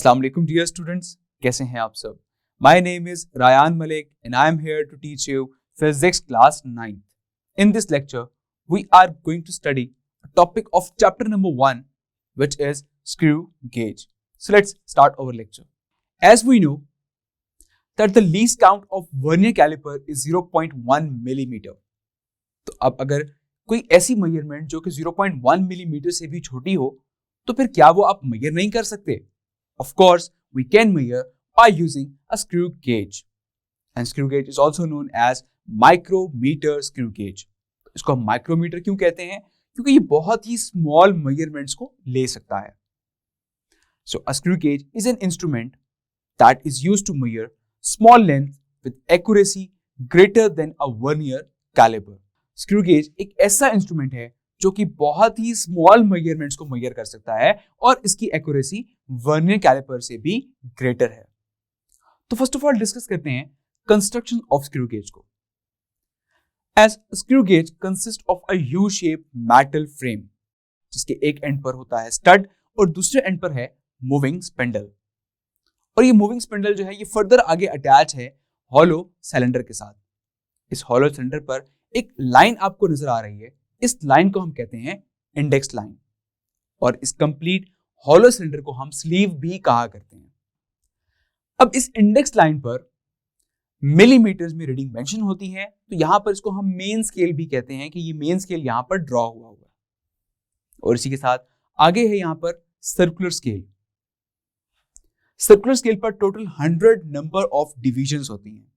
अस्सलाम वालेकुम dear students, कैसे हैं आप सब। My name is Rayan Malik and I am here to teach you physics class 9th. In this lecture, we are going to study a topic of chapter number 1, which is screw gauge. So let's start our lecture. As we know that the least count of vernier caliper is 0.1 millimeter. तो अब अगर कोई ऐसी measurement जो कि 0.1 millimetre से भी छोटी हो, तो फिर क्या वो आप मेजर नहीं कर सकते? Of course, we can measure by using a screw gauge. And screw gauge is also known as micrometer screw gauge. इसको हम माइक्रोमीटर क्यों कहते हैं? क्योंकि ये बहुत ही स्मॉल मेजरमेंट्स को ले सकता है. So a screw gauge is an instrument that is used to measure small length with accuracy greater than a vernier caliper. Screw gauge एक ऐसा इंस्ट्रूमेंट है जो कि बहुत ही स्मॉल मेजरमेंट्स को मेजर कर सकता है और इसकी एक्यूरेसी वर्नियर कैलिपर से भी ग्रेटर है. तो फर्स्ट ऑफ ऑल डिस्कस करते हैं कंस्ट्रक्शन ऑफ स्क्रू गेज को. As screw gauge consist of a U shape metal frame, जिसके एक एंड पर होता है स्टड और दूसरे एंड पर है मूविंग स्पिंडल. और ये मूविंग स्पिंडल जो है ये फर्दर आगे अटैच है हॉलो सिलेंडर के साथ. इस हॉलो सिलेंडर पर एक लाइन आपको नजर आ रही है. इस लाइन को हम कहते हैं इंडेक्स लाइन और इस कंप्लीट हॉलो सिलेंडर को हम स्लीव भी कहा करते हैं. अब इस इंडेक्स लाइन पर मिलीमीटर्स में रीडिंग मेंशन होती है, तो यहां पर इसको हम मेन स्केल भी कहते हैं कि ये मेन स्केल यहां पर ड्रॉ हुआ हुआ है. और इसी के साथ आगे है यहां पर सर्कुलर स्केल. सर्कुलर स्केल पर टोटल 100 नंबर ऑफ डिविजन्स होती हैं.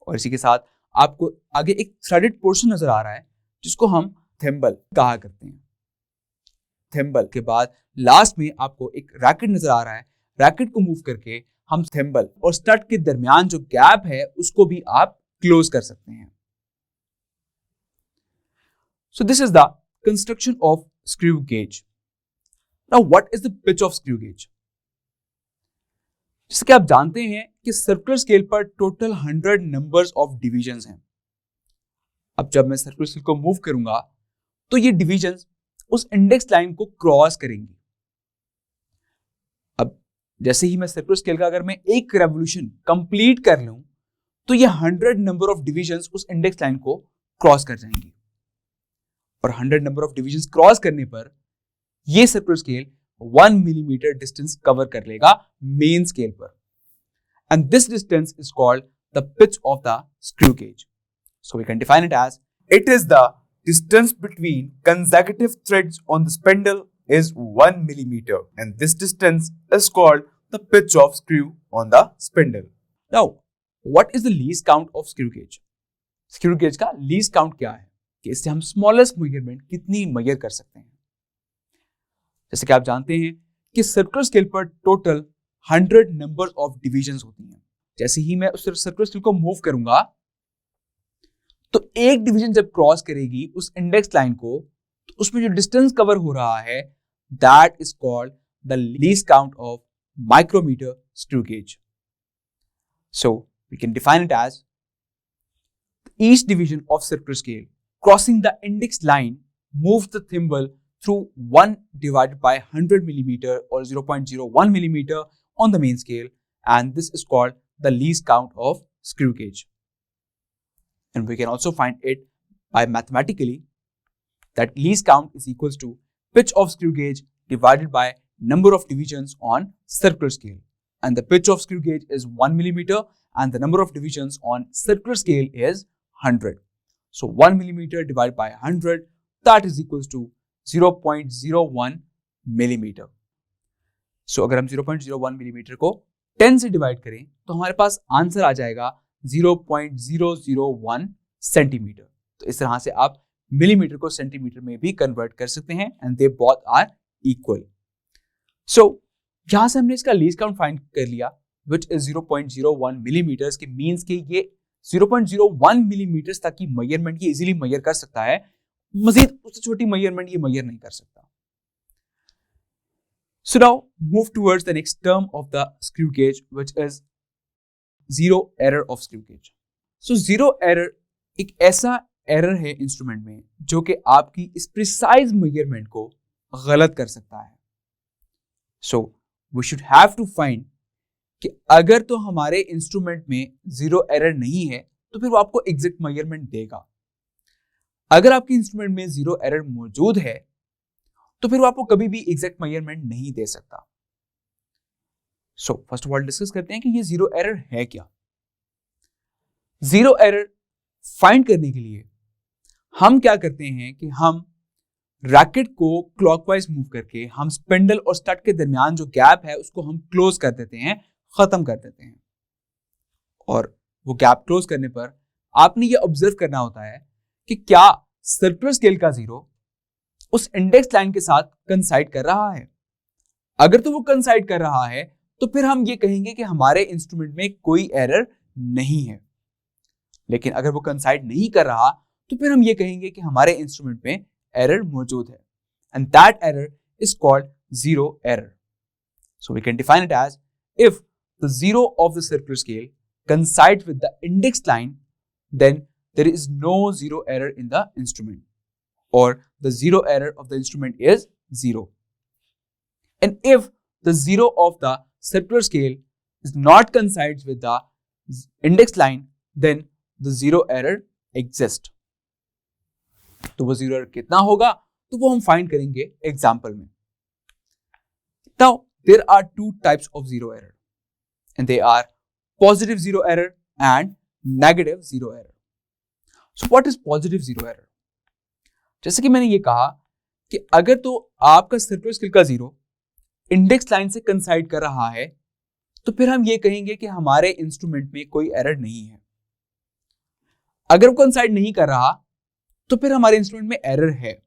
और इसी के साथ आपको आगे एक थ्रेडेड पोर्शन नजर आ रहा है जिसको हम थिम्बल कहा करते हैं. थिम्बल के बाद लास्ट में आपको एक रैकेट नजर आ रहा है. रैकेट को मूव करके हम थिम्बल और स्टड के दरमियान जो गैप है उसको भी आप क्लोज कर सकते हैं. So this is the construction of screw gauge. Now what is the pitch of screw gauge? जैसे कि आप जानते हैं कि सर्कुलर स्केल पर टोटल 100 नंबर्स ऑफ डिविजन्स हैं. अब जब मैं सर्कुलर स्केल को मूव करूंगा तो ये डिविजन्स उस इंडेक्स लाइन को क्रॉस करेंगी. अब जैसे ही मैं सर्कुलर स्केल का अगर मैं एक रेवोल्यूशन कंप्लीट कर लूं तो ये 100 नंबर ऑफ डिविजन्स उस इंडेक्स लाइन को क्रॉस कर जाएंगी. और 100 नंबर ऑफ डिविजन्स क्रॉस करने पर ये circular scale 1 millimetre distance cover कर लेगा मेन स्केल पर. And this distance is called the pitch of the screw gauge. So we can define it as it is the distance between consecutive threads on the spindle is 1 millimeter, and this distance is called the pitch of screw on the spindle. Now, what is the least count of screw gauge? Screw gauge का least count क्या है कि इससे हम smallest measurement कितनी measure कर सकते हैं. जैसे कि आप जानते हैं कि सर्कुलर स्केल पर टोटल 100 नंबर ऑफ डिविजन्स होती हैं. जैसे ही मैं उस सर्कुलर स्केल को मूव करूंगा तो एक डिवीजन जब क्रॉस करेगी उस इंडेक्स लाइन को, तो उसमें जो डिस्टेंस कवर हो रहा है that is called the least count of micrometer screw gauge. So we can define it as each division of circular scale crossing the index line move the thimble through 1 divided by 100 millimeter or 0.01 millimeter on the main scale, and this is called the least count of screw gauge. And we can also find it by mathematically that least count is equals to pitch of screw gauge divided by number of divisions on circular scale. And the pitch of screw gauge is 1 millimeter and the number of divisions on circular scale is 100. So 1 millimeter divided by 100, that is equals to 0.01 millimeter. So अगर हम 0.01 millimeter को 10 से divide करें तो हमारे पास answer आ जाएगा 0.001 centimetre. तो इस तरह से आप मिलीमीटर को सेंटीमीटर में भी कन्वर्ट कर सकते हैं and they both are equal. So यहां से हमने इसका लीस्ट काउंट फाइंड कर लिया व्हिच इज 0.01 मिलीमीटर्स के मींस के ये 0.01 मिलीमीटर्स तक की मेजरमेंट ये इजीली मेजर कर सकता है. मजीद उससे छोटी मेजरमेंट ये मेजर नहीं कर सकता. So now move towards the next term of the screw gauge, which is zero error of screw gauge. So zero error एक ऐसा एरर है इंस्ट्रूमेंट में जो कि आपकी इस प्रिसाइज मेजरमेंट को गलत कर सकता है. So we should have to find कि अगर तो हमारे इंस्ट्रूमेंट में जीरो एरर नहीं है तो फिर वो आपको एग्जैक्ट मेजरमेंट देगा। अगर आपके इंस्ट्रूमेंट में जीरो एरर मौजूद है तो फिर वो आपको कभी भी एग्जैक्ट मेजरमेंट नहीं दे सकता। So first of all discuss करते हैं कि ये जीरो एरर है क्या। जीरो एरर फाइंड करने के लिए हम क्या करते हैं कि हम रैकेट को क्लॉकवाइज मूव करके हम स्पिंडल और स्टड के दरमियान जो गैप है उसको हम क्लोज कर देते हैं, खत्म कर देते हैं। और वो गैप क्लोज करने पर आपने ये ऑब्जर्व करना होता है कि क्या सर्कुलर स्केल का जीरो उस इंडेक्स लाइन के साथ कंसाइड कर रहा है। अगर तो वो कंसाइड कर रहा है तो फिर हम ये कहेंगे कि हमारे इंस्ट्रूमेंट में कोई एरर नहीं है। लेकिन अगर वो कंसाइड नहीं कर रहा तो फिर हम ये कहेंगे कि हमारे इंस्ट्रूमेंट में एरर मौजूद है, and that error is called zero error. So we can define it as if the zero of the circular scale coincides with the index line, then there is no zero error in the instrument, or the zero error of the instrument is zero. And if the zero of the circular scale is not coincides with the index line, then the zero error exists. तो वो zero error कितना होगा तो वो हम find करेंगे example में। Now there are two types of zero error, and they are positive zero error and negative zero error. So what is positive zero error? जैसे कि मैंने ये कहा कि अगर तो आपका सर्कुलर स्केल का जीरो इंडेक्स लाइन से कंसाइड कर रहा है तो फिर हम ये कहेंगे कि हमारे इंस्ट्रूमेंट में कोई एरर नहीं है। अगर वो कंसाइड नहीं कर रहा तो फिर हमारे इंस्ट्रूमेंट में एरर है।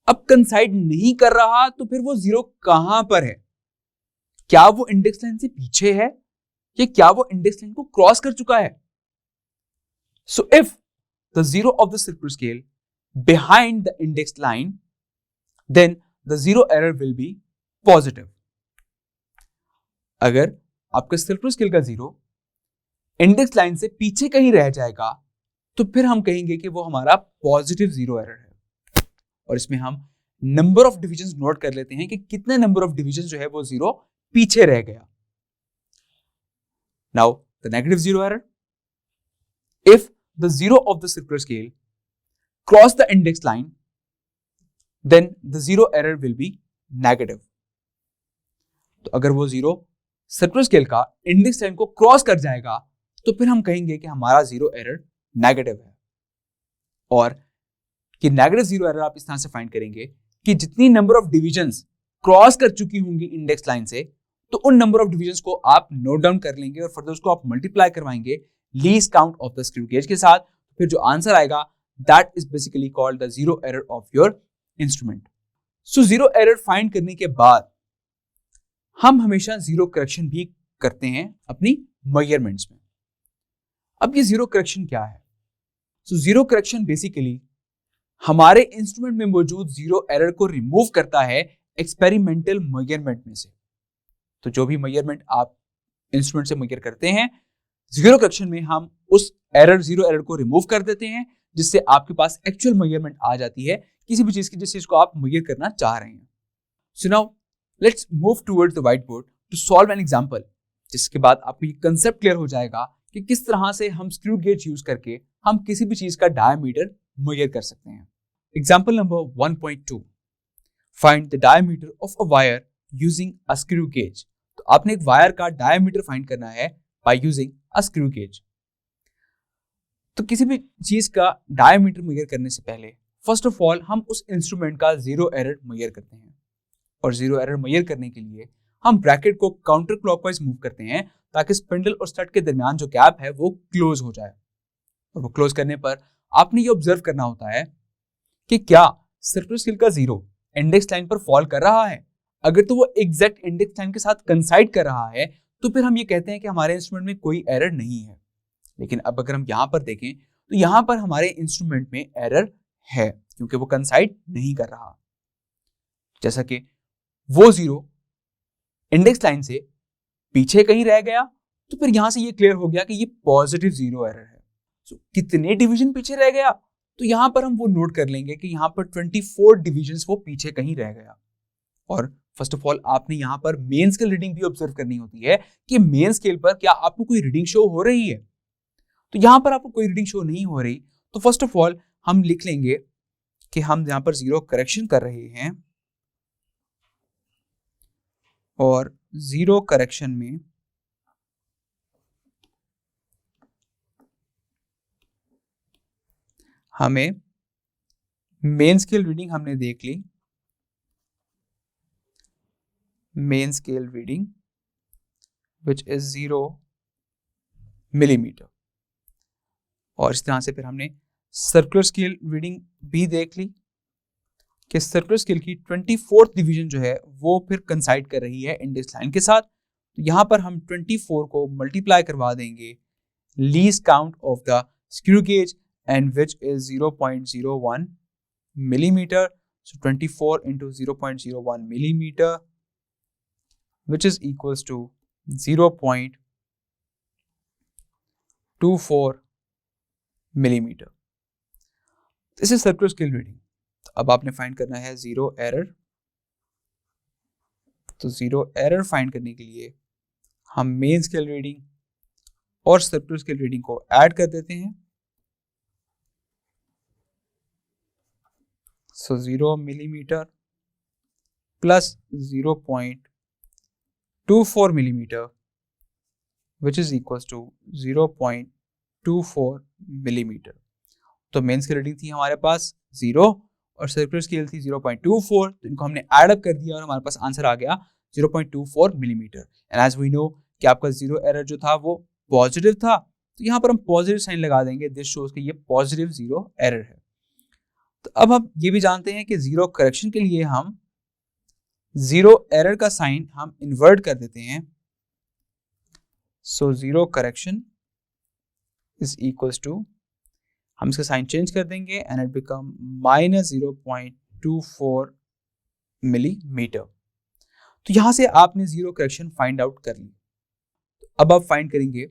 अब कंसाइड नहीं कर रहा तो फिर वो जीरो कहां पर है? क्या वो इंडेक्स लाइन से पीछे है या क्या वो इंडेक्स लाइन को क्रॉस कर चुका है? So if the zero of the circular scale behind the index line, then the zero error will be positive. अगर आपका सर्कुलर स्केल का जीरो इंडेक्स लाइन से पीछे कहीं रह जाएगा तो फिर हम कहेंगे कि वो हमारा पॉजिटिव जीरो एरर है। और इसमें हम नंबर ऑफ डिविजन नोट कर लेते हैं कि कितने नंबर ऑफ डिविजन जो है वो जीरो पीछे रह गया। Now, the negative zero error. If the zero of the circular scale cross the index line, then the zero error will be negative. तो अगर वो जीरो सर्कुलर स्केल का इंडेक्स लाइन को क्रॉस कर जाएगा तो फिर हम कहेंगे कि हमारा जीरो एरर नेगेटिव है। और कि नेगेटिव जीरो एरर आप इस तरह से फाइंड करेंगे कि जितनी नंबर ऑफ डिविजन्स क्रॉस कर चुकी होंगी इंडेक्स लाइन से, तो उन नंबर ऑफ डिविजन्स को आप नोट डाउन कर लेंगे और फर्दर उसको आप मल्टीप्लाई करवाएंगे least count of the screw gauge के साथ। फिर जो आंसर आएगा that is basically called the zero error of your instrument. So zero error find करने के बाद हम हमेशा जीरो करेक्शन भी करते हैं अपनी मेजरमेंट्स में। अब ये जीरो करेक्शन क्या है? सो जीरो करेक्शन बेसिकली हमारे इंस्ट्रूमेंट में मौजूद जीरो एरर को रिमूव करता है एक्सपेरिमेंटल मेजरमेंट में से। तो जो भी मेजरमेंट आप इंस्ट्रूमेंट से मेजर करते हैं, जीरो करेक्शन में हम उस जीरो एरर को रिमूव कर देते हैं, जिससे आपके पास एक्चुअल मेजरमेंट आ जाती है किसी भी चीज की जिस चीज को आप मेजर करना चाह रहे हैं। So now let's move towards the white board to solve an example, जिसके बाद आपको ये कंसेप्ट क्लियर हो जाएगा कि किस तरह से हम स्क्रू गेज यूज करके हम किसी भी चीज का डायमीटर मेजर कर सकते हैं। Example number 1.2, find the diameter of a wire using a screw gauge. तो आपने एक वायर का डायमीटर फाइंड करना है by using a screw gauge. तो किसी भी चीज का डायमीटर मेजर करने से पहले फर्स्ट ऑफ ऑल हम उस इंस्ट्रूमेंट का जीरो एरर मेजर करते हैं, और जीरो एरर मेजर करने के लिए हम ब्रैकेट को काउंटर क्लॉकवाइज मूव करते हैं ताकि स्पिंडल और स्टड के दरमियान जो गैप है वो क्लोज हो जाए। और वो क्लोज करने पर आपने ये ऑब्जर्व करना होता है कि क्या सर्कुलर स्केल का जीरो इंडेक्स लाइन पर फॉल कर रहा है। अगर तो वो एग्जैक्ट इंडेक्स लाइन के साथ कंसाइड कर रहा है तो फिर हम ये कहते हैं कि हमारे इंस्ट्रूमेंट में कोई एरर नहीं है। लेकिन अब अगर हम यहां पर देखें तो यहां पर हमारे इंस्ट्रूमेंट में एरर है, क्योंकि वो कंसाइड नहीं कर रहा। जैसा कि वो जीरो इंडेक्स लाइन से पीछे कहीं रह गया, तो फिर यहां से ये क्लियर हो गया कि ये पॉजिटिव जीरो एरर है। सो कितने डिवीजन पीछे रह गया, तो यहां पर हम वो नोट कर लेंगे कि यहां पर 24 डिविजन्स वो पीछे कहीं रह गया। और फर्स्ट ऑफ ऑल आपने यहाँ पर मेन स्केल रीडिंग भी ऑब्जर्व करनी होती है कि मेन स्केल पर क्या आपको कोई रीडिंग शो हो रही है। तो यहाँ पर आपको कोई रीडिंग शो नहीं हो रही, तो फर्स्ट ऑफ ऑल हम लिख लेंगे कि हम यहाँ पर जीरो करेक्शन कर रहे हैं और जीरो करेक्शन में हमें मेन स्केल रीडिंग हमने देख ली, main scale reading which is 0 millimeter, और इस तरह से फिर हमने सर्कुलर स्केल रीडिंग भी देख ली कि सर्कुलर स्केल की 24th डिवीजन जो है वो फिर कंसाइड कर रही है इंडेक्स लाइन के साथ। तो यहां पर हम 24 को मल्टीप्लाई करवा देंगे least count of the screw gauge and which is 0.01 millimeter. So 24 into 0.01 millimeter, which is equals to 0.24 millimeter. This is circular scale reading. अब आपने फाइंड करना है जीरो एरर। तो जीरो एरर फाइंड करने के लिए हम मेन स्केल रीडिंग और सर्कुलर स्केल रीडिंग को ऐड कर देते हैं। So 0 millimeter plus 0.24 millimeter, which is equals to 0.24 millimeter. तो मेन स्केल रीडिंग थी हमारे पास 0 और सर्कुलर स्केल थी 0.24, तो इनको हमने ऐड अप कर दिया और हमारे पास आंसर आ गया 0.24 millimetre. And as we know कि आपका जीरो एरर जो था वो पॉजिटिव था, तो यहाँ पर हम पॉजिटिव साइन लगा देंगे। दिस शोज कि ये पॉजिटिव जीरो एरर है। तो अब हम ये भी जानते हैं कि जीरो करेक्शन के लिए हम जीरो एरर का साइन हम इन्वर्ट कर देते हैं। So zero correction is equals to, हम इसका साइन चेंज कर देंगे एंड इट बिकम -0.24 मिलीमीटर। तो यहां से आपने जीरो करेक्शन फाइंड आउट कर ली। अब आप फाइंड करेंगे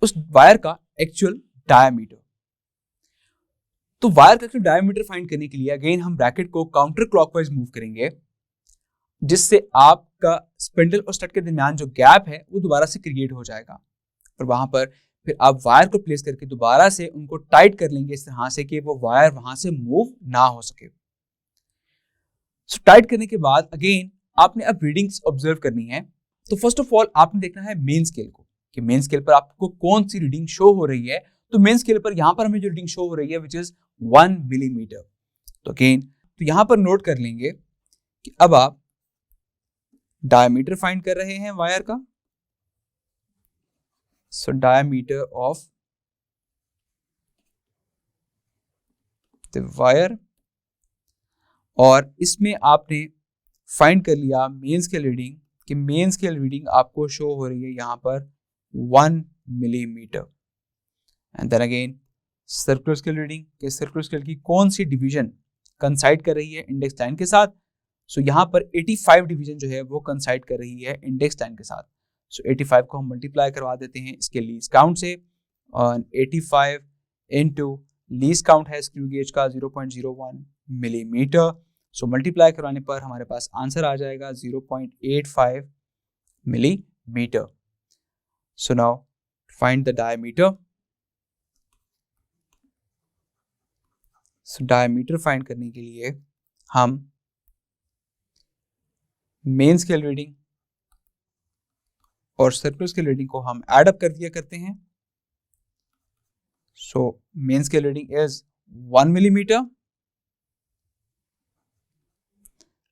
उस वायर का एक्चुअल डायामीटर। तो वायर का डायमीटर फाइंड करने के लिए अगेन हम ब्रैकेट को काउंटर क्लॉकवाइज मूव करेंगे, जिससे आपका स्पिंडल और स्टड के दरमियान जो गैप है वो दोबारा से क्रिएट हो जाएगा, और वहां पर फिर आप वायर को प्लेस करके दोबारा से उनको टाइट कर लेंगे इस तरह से कि वो वायर वहां से मूव ना हो सके। सो टाइट करने के बाद अगेन आपने अब रीडिंग्स ऑब्जर्व करनी है। तो फर्स्ट ऑफ ऑल आपने देखना है मेन स्केल को कि मेन स्केल पर आपको कौन सी रीडिंग शो हो रही है। तो मेन स्केल पर यहां पर हमें जो रीडिंग शो हो रही है विच इज 1 मिलीमीटर। तो अगेन तो यहां पर नोट कर लेंगे कि अब आप डायमीटर फाइंड कर रहे हैं वायर का। So diameter of the wire, और इसमें आपने फाइंड कर लिया मेन स्केल रीडिंग कि मेन स्केल रीडिंग आपको शो हो रही है यहां पर 1 millimetre. And then again circular scale reading के सर्कुलर स्केल की कौन सी डिवीजन कंसाइड कर रही है इंडेक्स लाइन के साथ। सो यहाँ पर 85 डिवीजन जो है वो कंसाइड कर रही है इंडेक्स लाइन के साथ। सो 85 को हम मल्टीप्लाई करवा देते हैं इसके लीस्ट काउंट से, और 85 इनटू लीस्ट काउंट है स्क्रू गेज का 0.01 मिलीमीटर। सो मल्टीप्लाई करवाने पर हमारे पास आंसर आ जाएगा 0.85 millimetre. So now find the diameter. So diameter find करने के लिए हम मेन स्केल रीडिंग और सर्कुलर स्केल रीडिंग को हम ऐड अप कर दिया करते हैं। So main scale reading is 1 millimetre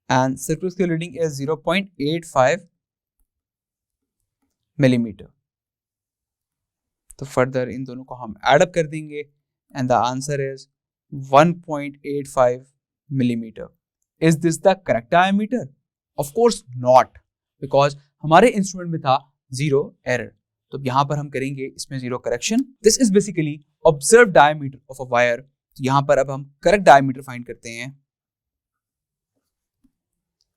and circular scale reading is 0.85 millimetre. तो फर्दर इन दोनों को हम ऐड अप कर देंगे and the answer is 1.85 millimeter. Is this the correct diameter? Of course not, because हमारे इंस्ट्रूमेंट में था zero error. तो यहाँ पर हम करेंगे इसमें zero correction. This is basically observe diameter of a wire. तो यहाँ पर अब हम करेक्ट डायमीटर फाइंड करते हैं।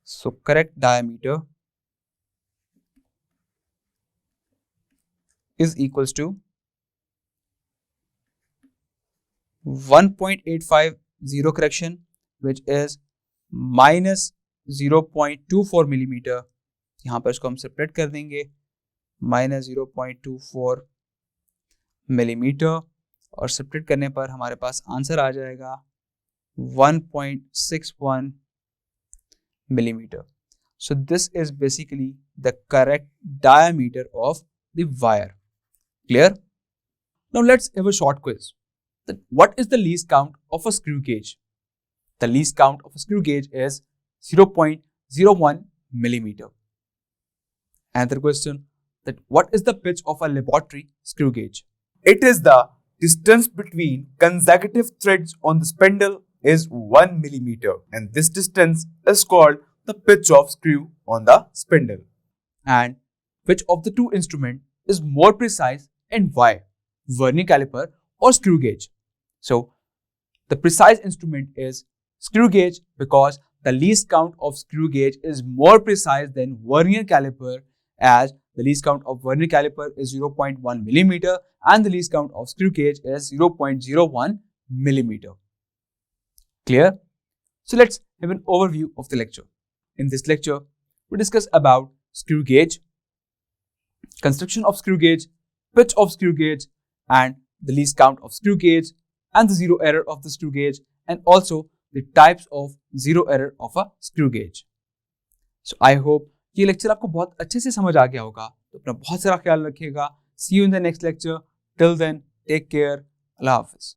So correct diameter is equals to 1.85 zero correction, which is minus 0.24 millimetre, यहाँ पर इसको हम सेपरेट कर देंगे, -0.24 मिलीमीटर, और सेपरेट करने पर हमारे पास आंसर आ जाएगा 1.61 millimeter. So this is basically the correct diameter of the wire. Clear? Now let's have a short quiz. What is the least count of a screw gauge? The least count of a screw gauge is 0.01 millimeter. Another question, that what is the pitch of a laboratory screw gauge? It is the distance between consecutive threads on the spindle is 1 millimeter, and this distance is called the pitch of screw on the spindle. And which of the two instruments is more precise and why? Vernier caliper or screw gauge? So the precise instrument is screw gauge because the least count of screw gauge is more precise than vernier caliper, as the least count of vernier caliper is 0.1 millimeter and the least count of screw gauge is 0.01 millimeter. Clear? So let's have an overview of the lecture. In this lecture, we discuss about screw gauge, construction of screw gauge, pitch of screw gauge, and the least count of screw gauge, and the zero error of the screw gauge, and also the types of zero error of a screw gauge. So I hope ये lecture आपको बहुत अच्छे से समझ आ गया होगा, तो अपना बहुत सारा ख्याल रखिएगा. See you in the next lecture. Till then, take care. Allah Hafiz.